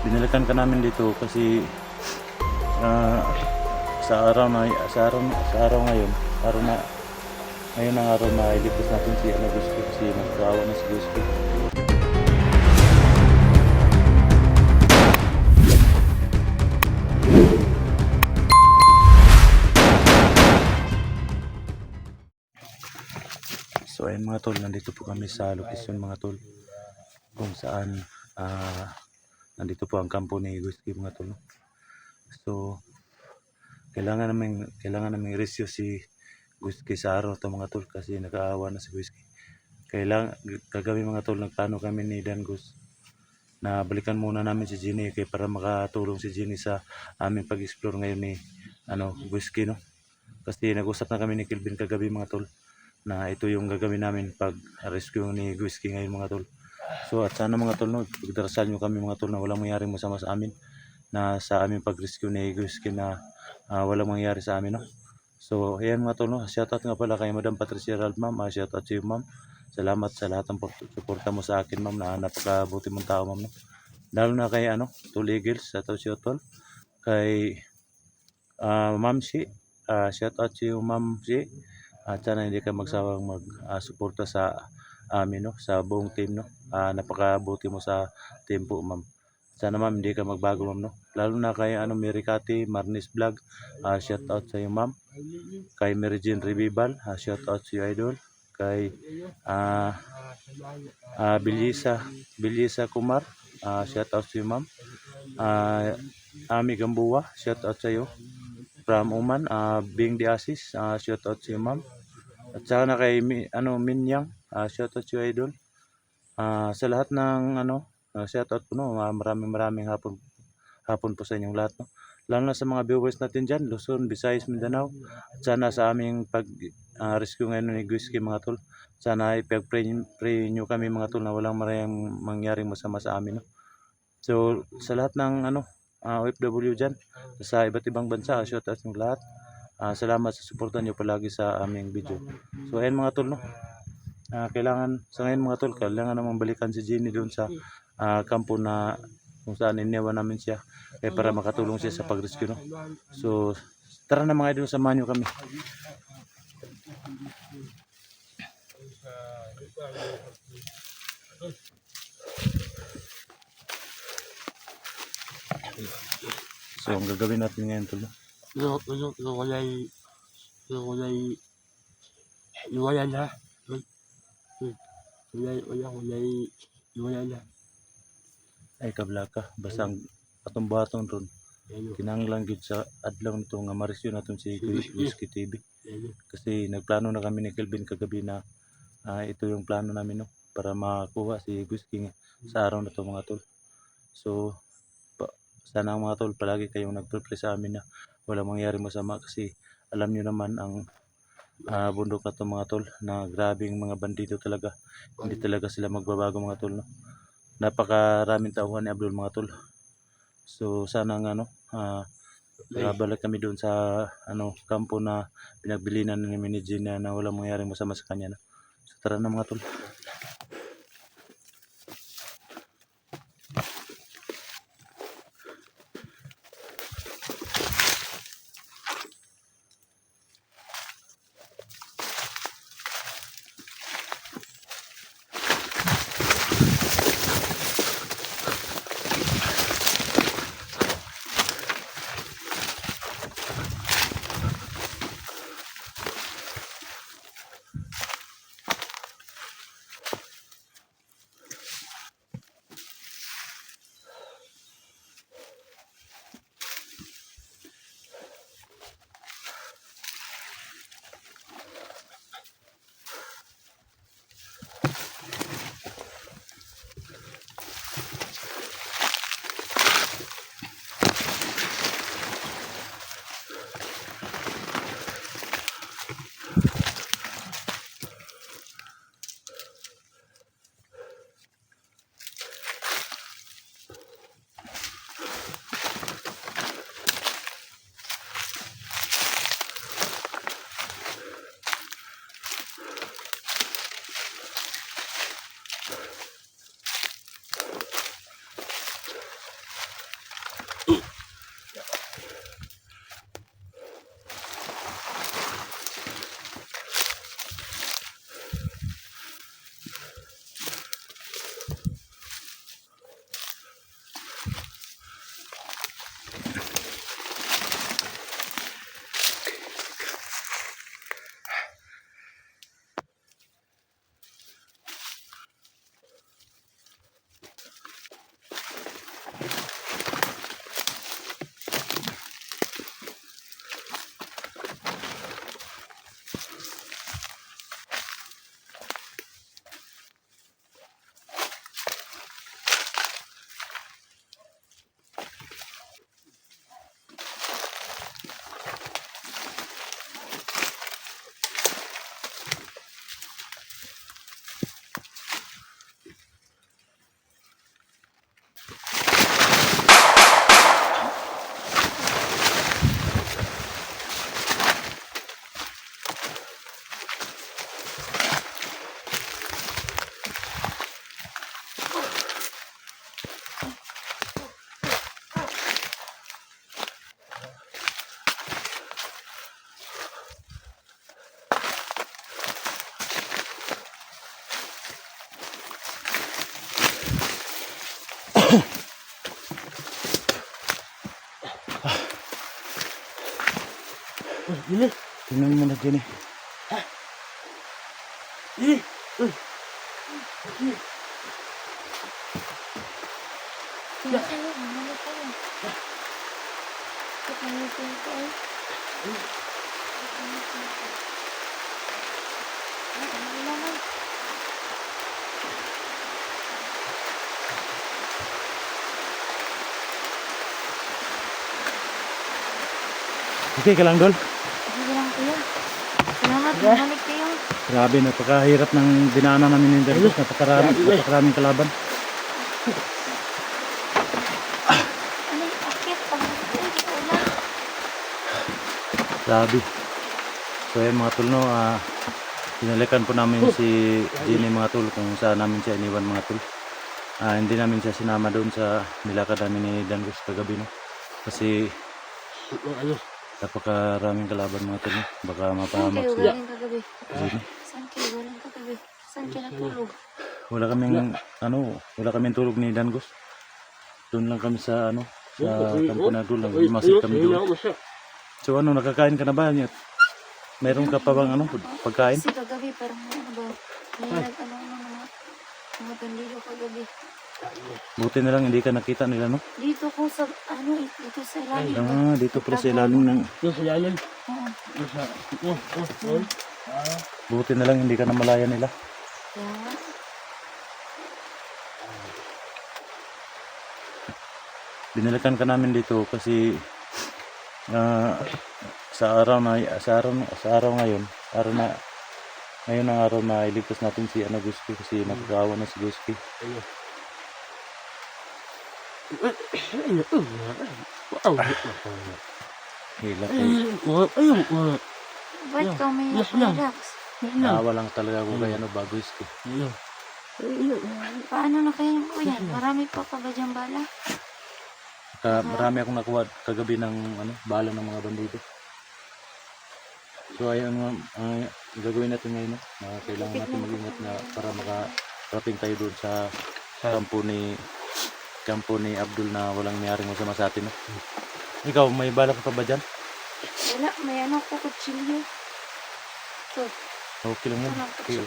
binalikan ka namin dito kasi ah, sa araw ngayon, ngayon ang araw na iligtas natin si Gusto kasi nagkaawa na si Gusto. So ayun mga tol, nandito po kami sa location mga tol kung saan nandito po ang kampo ni Gusto mga tol. So kailangan namin rescue si Whiskey sa araw to mga tol kasi nakaawa na si Whiskey. Kailangan gagawin mga tol, nagplano kami ni Dan Gus na balikan muna namin si Jenny kay para makatulong si Jenny sa aming pag-explore ngayon ni Whiskey no. Kasi nag-usap na kami ni Kelvin kagabi mga tol na ito yung gagawin namin pag rescue ni Whiskey ngayon mga tol. So at sana mga tol no, pagdarasal nyo kami mga tol na walang mangyaring masama sa amin na sa aming pag-rescue ni Whiskey na walang mangyari sa amin no. So ayan mga tol no, shoutout nga pala kay Madam Patricia Ralph ma'am, shoutout sa iyo ma'am. Salamat sa lahat ng suporta mo sa akin ma'am, na napakabuti mong tao ma'am no. Lalo na kay Tol Eagles, shoutout sa iyo tol. Kay Ma'am Si, shoutout sa iyo ma'am Si. At sana hindi ka magsawang mag-suporta sa amin no, sa buong team no. Napakabuti mo sa team po ma'am. Sana ma'am hindi ka magbago ma'am no. Lalo na kay Mary Cathy Marnis Vlog, shout out sa iyo ma'am. Kay Mary Jean Revival, shout out sa iyo idol. Kay Bilisa Kumar, shout out sa iyo ma'am. Ami Gambuwa, shout out sa iyo. From Oman, Bing Di Asis, shout out sa iyo ma'am. At saka na kay Minyang, shout out sa iyo idol. Sa lahat ng shout out po no, maraming hapon po sa inyong lahat no. Lalo na sa mga viewers natin dyan, Luzon, Visayas, Mindanao. At sana sa aming pag-rescue ngayon ni Guiski mga tol, sana ipag-pray nyo kami mga tol na walang mangyaring masama sa amin no. So sa lahat ng OFW dyan sa iba't ibang bansa, shout out ng lahat. Salamat sa suporta nyo palagi sa aming video. So ayan mga tol no, kailangan sa ngayon mga tol, kailangan namang balikan si Jenny doon sa kampo na kung saan iniwan namin siya para makatulong siya sa pag-rescue no. So tara na mga idol, samahan nyo kami. So ang gagawin natin ngayon tol, iwayan na. Iwayan na. ay kablaka basang atong baton ron kinahanglan gid sa adlaw nito nga marescue naton si Whiskey TV kasi nagplano na kami ni Kelvin kagabi na ito yung plano namin no, para makuha si Whiskey sa araw na to mga tol. So sana mga tol palagi kayong nagpre-pray sa amin na walang mangyari masama kasi alam niyo naman ang bundok na to mga tol na grabing mga bandido talaga, hindi talaga sila magbabago mga tol no. Napakaraming tauhan ni Abdul mga tol. So sana nga balik kami doon sa kampo na pinagbilinan ni Minijin na walang mangyaring masama sa kanya no. So tara na mga tol. Ini. Tingnan mo na dyan eh. Ini. Tingnan kayo, mamalik kayo. Mamalik kayo. Ano naman? Okay ka lang, Dol? Sige lang kayo. Salamat, mamalik kayo. Grabe, napakahirap ng dinaanan namin yung Dangos. Napakaraming kalaban. Ano yung akit? Ulan. Grabe. So ayun mga tol, no, pinalikan po namin si Jenny mga tol kung saan namin siya iniwan mga tol. Hindi namin siya sinama doon sa nilakad namin ni Dangos kagabi, no. Kasi Ano? napakaraming kalaban mga tol, no. Baka Saan mapahamak kayo si galing kagabi? Jenny. Saan kayo galing kagabi? Saan kayo natulog? Wala kaming tulog ni Dangos. Doon lang kami sa sa kampo na doon lang, masid kami doon. So nakakain ka na ba? Meron ka pa bang pagkain? Kasi kagabi parang ano ba? May mga bandido kagabi. Buti na lang hindi ka nakita nila, no? Dito ko sa dito sa ilalim. Dito pala sa ilalim ng... Yung sa lalim. Oo. Yung sa... Buti na lang hindi ka namalaya nila. Kaya nga. Binalikan ka namin dito kasi sa araw ngayon ang araw na iligtas natin si Guski kasi nakakaawa na si Guski. Wow. Hila kayo. Ayun. Ba't ka may relax? Naawa lang talaga ako kay Guski. Paano na kayo po yan? Marami pa ba dyan bala? Marami akong nakuha kagabi ng bala ng mga bandido. So ayun gagawin natin ngayon, kailangan natin mag-ingat na para makarating tayo doon sa kampo ni Abdul na walang mayroong masama sa atin. Ikaw, may bala ka pa ba dyan? Wala, may kutsilyo. Ito, Okay lang yan. Okay.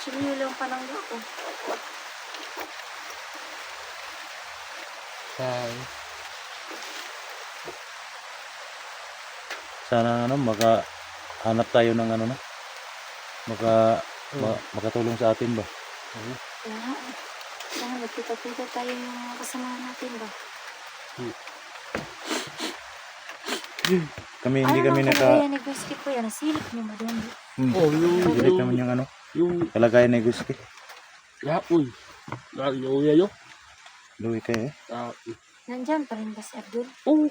kutsilyo lang panangga ko. Sana makahanap tayo ng makatulong sa atin ba? Kaya nga, sana magkita-kita tayo yung mga kasama natin ba? Hindi kami kaya ni Guski po yan? Nasilip niyo ba doon? Silip naman yung kalagayan ni Guski. Uy. Yung Luwi kayo eh. Nandyan pa rin ba si Abdul? Oh.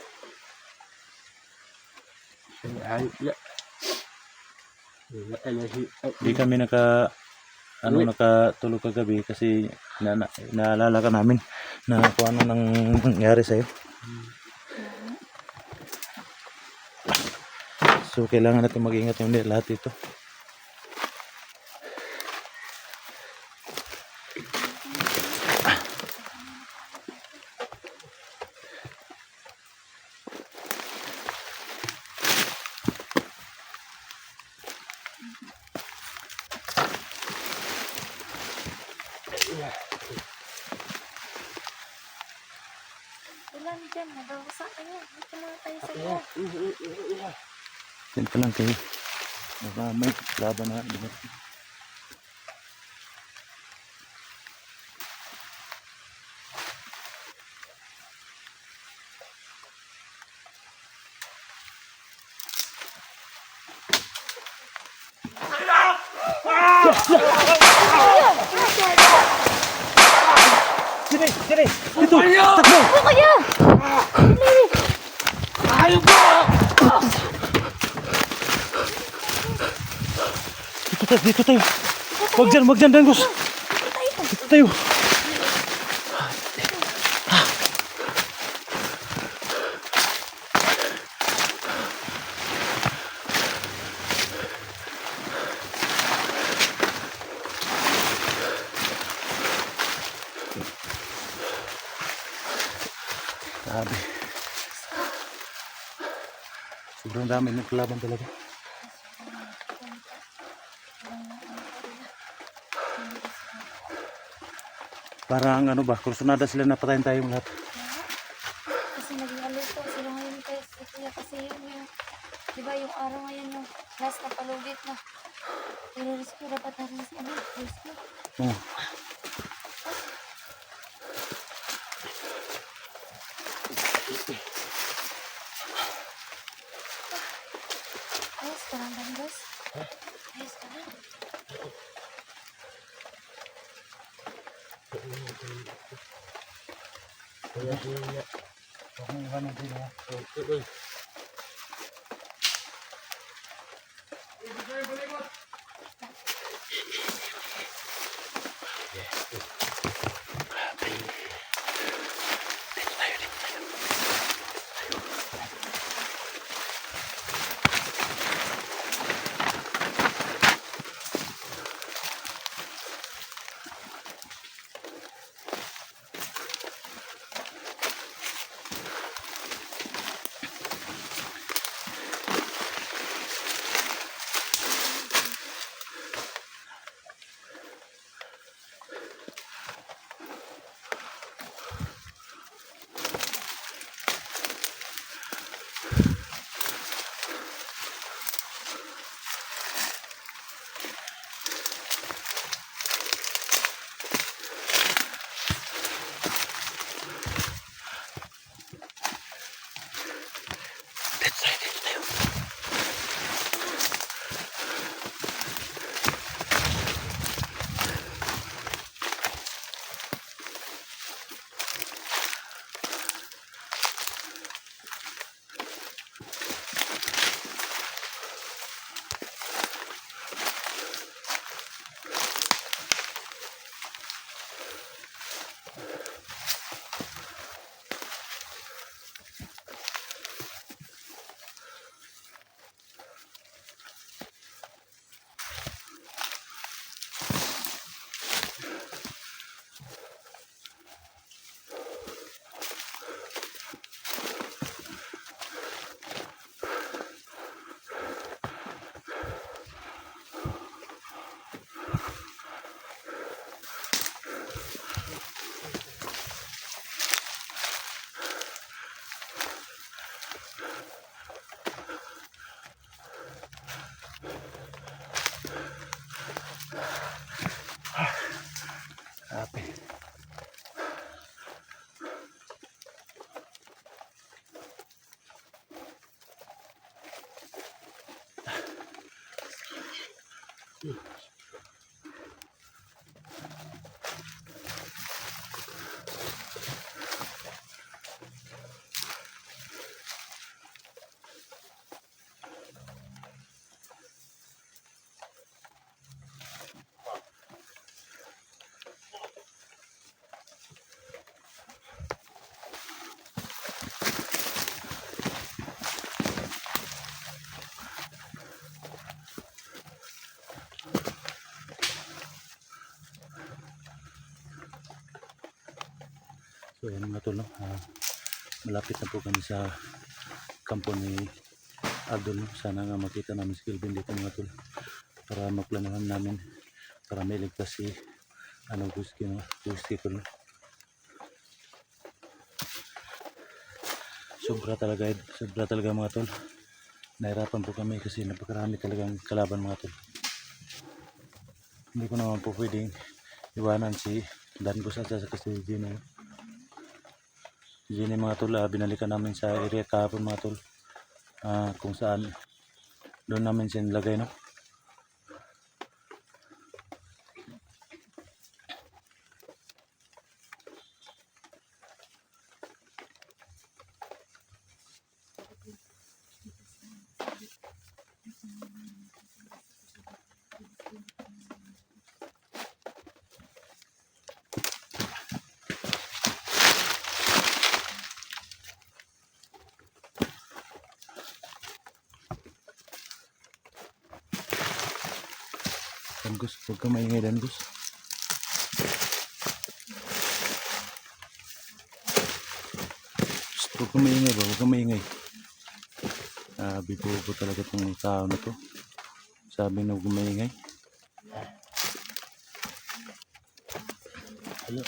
Hindi kami nakatulog kagabi kasi naalala ka namin na kung ano nang nangyari sa'yo. So kailangan natin mag-ingat yung lahat ito. Ilan dyan? Nagawa sa akin yan. Dito na tayo sa iyo. Yan pa lang kayo. May laban na. Sini! Ito! Takbo! Ano kaya? Ayaw ko! Dito tayo! Wag dyan, Dangos! Dito tayo! Grabe. So Sobrang dami ng kalaban talaga. Parang ano ba, kursunada sila na patayin tayong lahat. Kasi naging alerto sila ngayon kay si Kuya kasi yung di ba yung araw ngayon yung last na palugit na. Pero rescue dapat natin si ano, rescue. Oh, Ayos ka lang ba, guys? Ayos ka lang. Kaya kaya. Okay. grabe. So yan mga tol, no? Malapit na po kami sa kampo ni Abdul, no? Sana nga makita namin si Kelvin dito mga tol para maplanuhan namin para may ligtas si ano Guski, no? Guski tol, no? Sobra talaga mga tol, nahirapan po kami kasi napakarami talagang kalaban mga tol. Hindi ko naman po pwedeng iwanan si Dangos at saka si Gino. Gino mga tol, binalikan namin sa area kahapon mga tol, kung saan doon namin sinilagay, no? Dangos, huwag kang maingay Dangos. Huwag kang maingay ba, huwag kang maingay. Bibubo talaga itong tao na to. Sabi na gumaingay. Ano?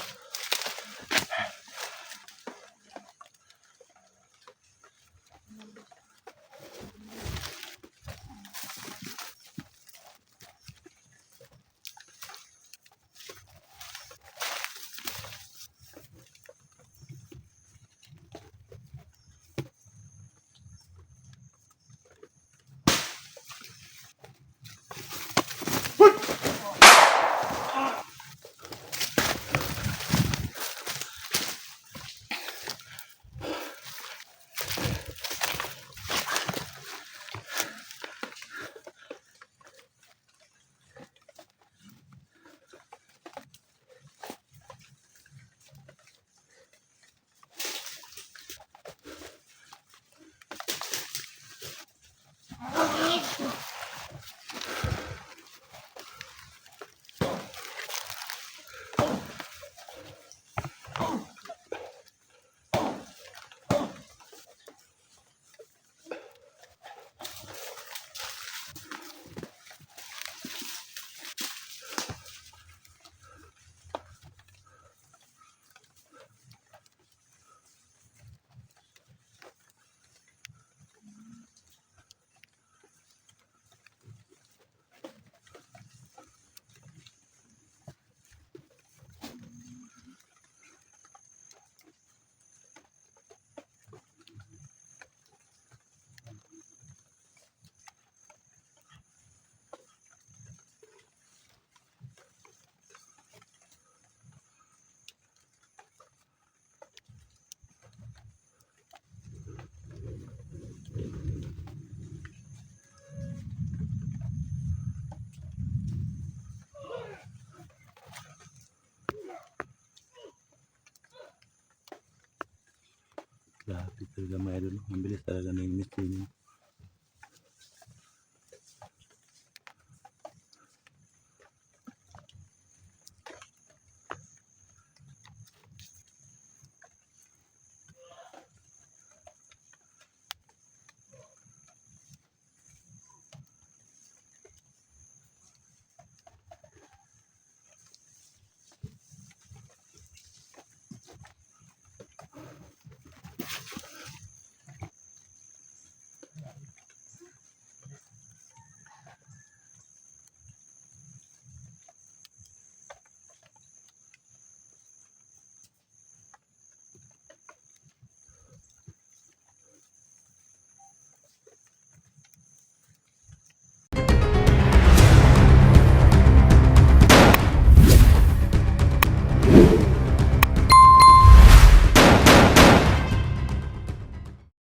Grabe talaga mga idol. Ang bilis talaga na yung mistake.